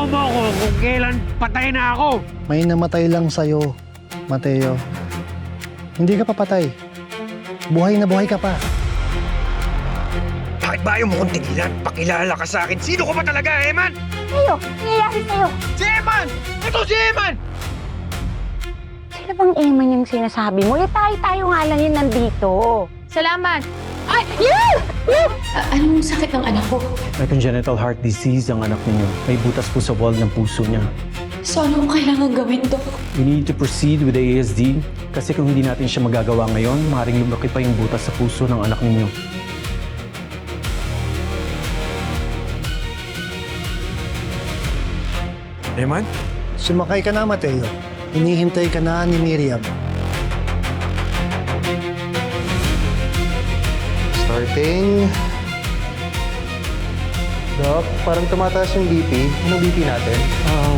mo ako kung kailan patay na ako. May namatay lang sa'yo, Mateo. Hindi ka papatay. Buhay na buhay ka pa. Bakit ba ayaw mo kong tigilan? Pakilala ka sa akin. Sino ko ba talaga, Eman? Sa'yo, nangyayari sa'yo. Si Eman! Ito si Eman! Sino bang Eman yung sinasabi mo? Eh, tayo nga lang yun nandito. Salamat! Ay, yun! Anong sakit ng anak ko? May congenital heart disease ang anak ninyo. May butas po sa wall ng puso niya. So anong kailangan gawin, Dok? We need to proceed with the ASD kasi kung hindi natin siya magagawa ngayon, maaaring lumaki pa yung butas sa puso ng anak ninyo. Eman? Sumakay ka na, Mateo. Hinihintay ka na ni Miriam. Starting. Doc, parang tumataas yung BP. Anong BP natin?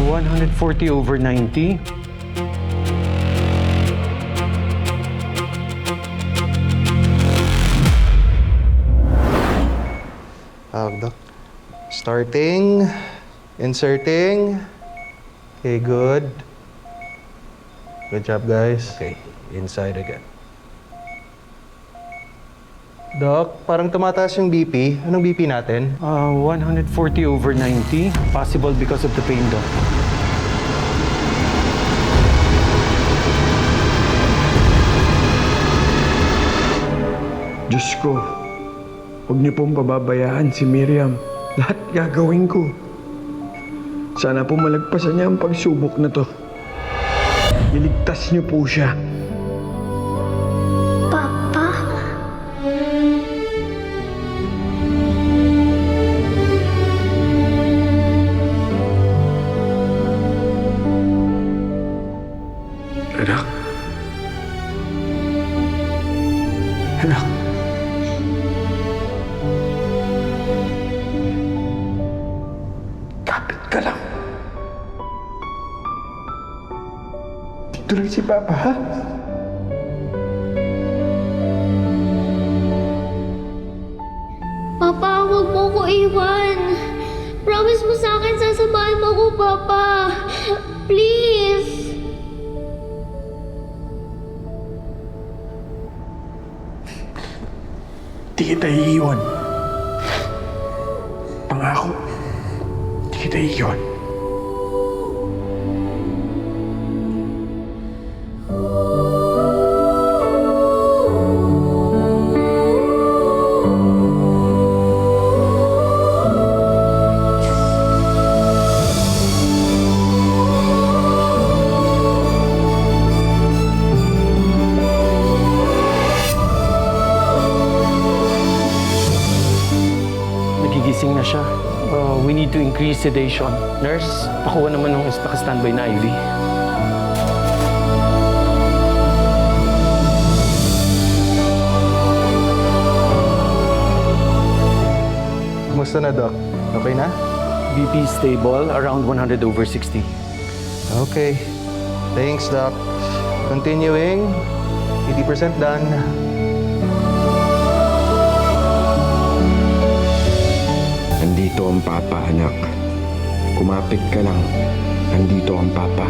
140/90. Doc. Starting. Inserting. Okay, good. Good job, guys. Okay, inside again. Doc, parang tumataas yung BP. Anong BP natin? 140/90. Possible because of the pain, Doc. Diyos ko, huwag niyo pong pababayaan si Miriam. Lahat gagawin ko. Sana po malagpasan niya ang pagsubok na to. Iligtas niyo po siya. Papa? Anak. Anak. Kapit ka lang. Dito lang si Papa, ha? Papa, huwag mo ko iwan. Promise mo sa akin, sasamahan mo ko, Papa. Please. Di kita iiwan. Pangako. Di kita iiwan. Nagigising na siya. We need to increase sedation. Nurse, pakuha naman ng naka-standby na IV. Kumusta na, Doc? Okay na? BP stable, around 100/60. Okay. Thanks, Doc. Continuing. 80% done. Nandito ang Papa, anak. Kumapit ka lang. Nandito ang Papa.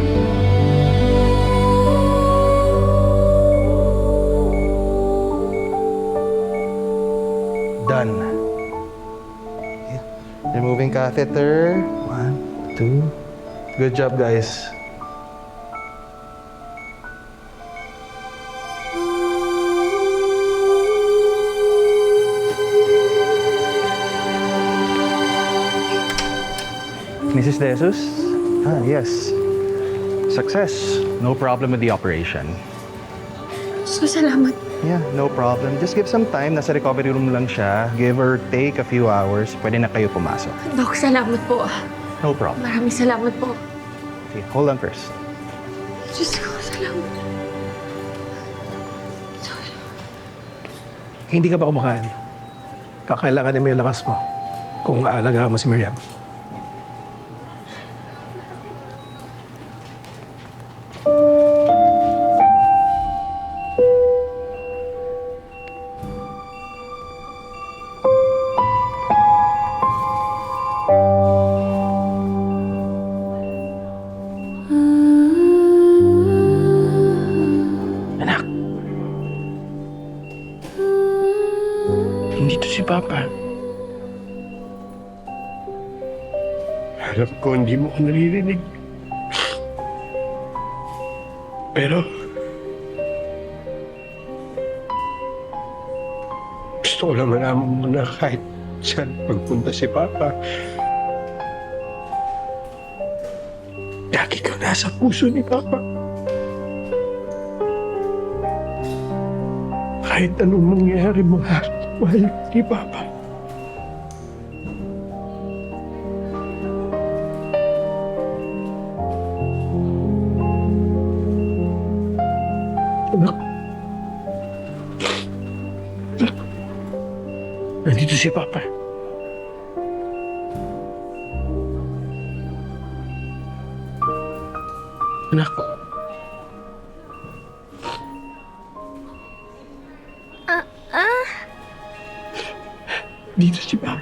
Done. Removing catheter. 1, 2. Good job, guys. Mrs. De Jesus? Yes. Success. No problem with the operation. So, salamat. Yeah, no problem. Just give some time. Nasa recovery room lang siya. Give or take a few hours. Pwede na kayo pumasok. Dok, salamat po. No problem. Maraming salamat po. Okay, hold on first. Diyos ko, salamat. Hindi ka ba kumakain? Kakailangan mo yung lakas mo kung aalagaan mo si Miriam. Alam ko hindi mo ko naririnig. Pero gusto ko lang malaman mo na kahit saan pagpunta si Papa, lagi kang nasa puso ni Papa. Kahit anong mangyari, mahal ni Papa. Anak. Nandito si Papa. Anak. Dito si Papa.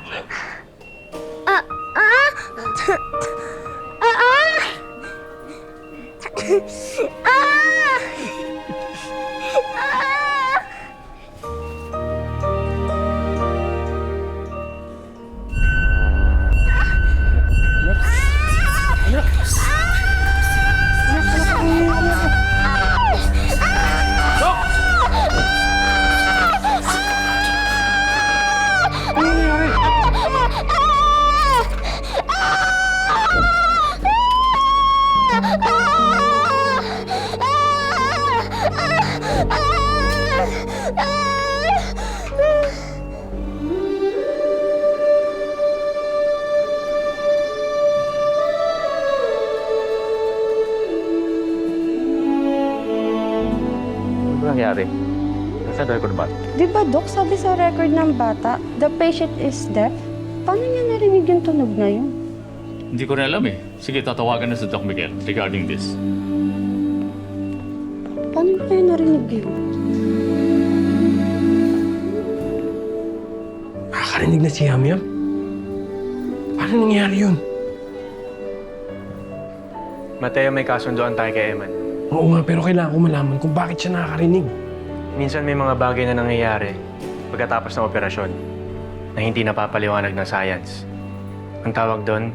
Ano ba nangyari? Nasa record ba? Di ba, Dok, sabi sa record ng bata, the patient is deaf? Paano niya narinig yung tunog na yun? Hindi ko rin alam eh. Sige, tatawagan na sa Doc Miguel regarding this. Paano niya narinig yun? Nakakarinig na si Yam-Yam? Paano nangyari yun? Mateo, may kasunduan tayo kay Eman. Oo nga, pero kailangan ko malaman kung bakit siya nakakarinig. Minsan may mga bagay na nangyayari pagkatapos ng operasyon na hindi napapaliwanag ng science. Ang tawag doon,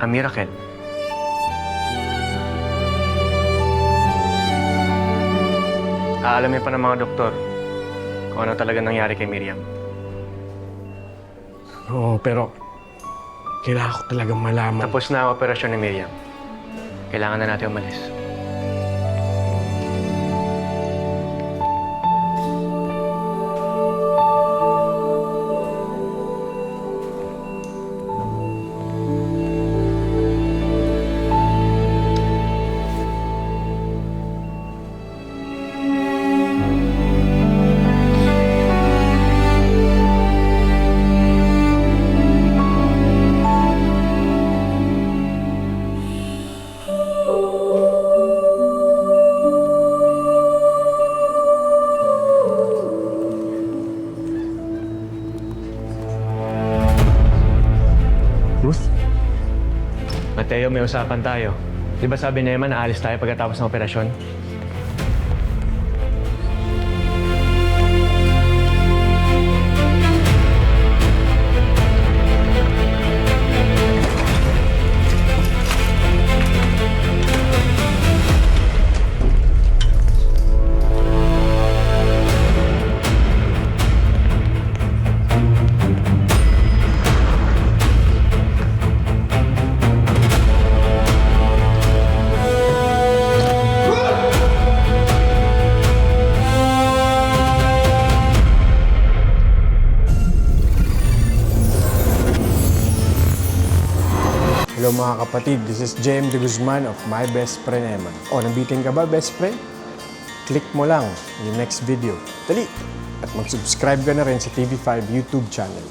a miracle. Aalamin pa ng mga doktor kung ano talaga nangyari kay Miriam. Oo, pero kailangan ko talagang malaman. Tapos na ang operasyon ni Miriam. Kailangan na natin umalis. Ruth? Mateo, may usapan tayo. Di ba sabi ni Emma na alis tayo pagkatapos ng operasyon? Hello mga kapatid, this is JM De Guzman of My Best Friend Eman. O, nabitin ka ba, best friend? Click mo lang yung next video. Dali! At mag-subscribe ka na rin sa TV5 YouTube channel.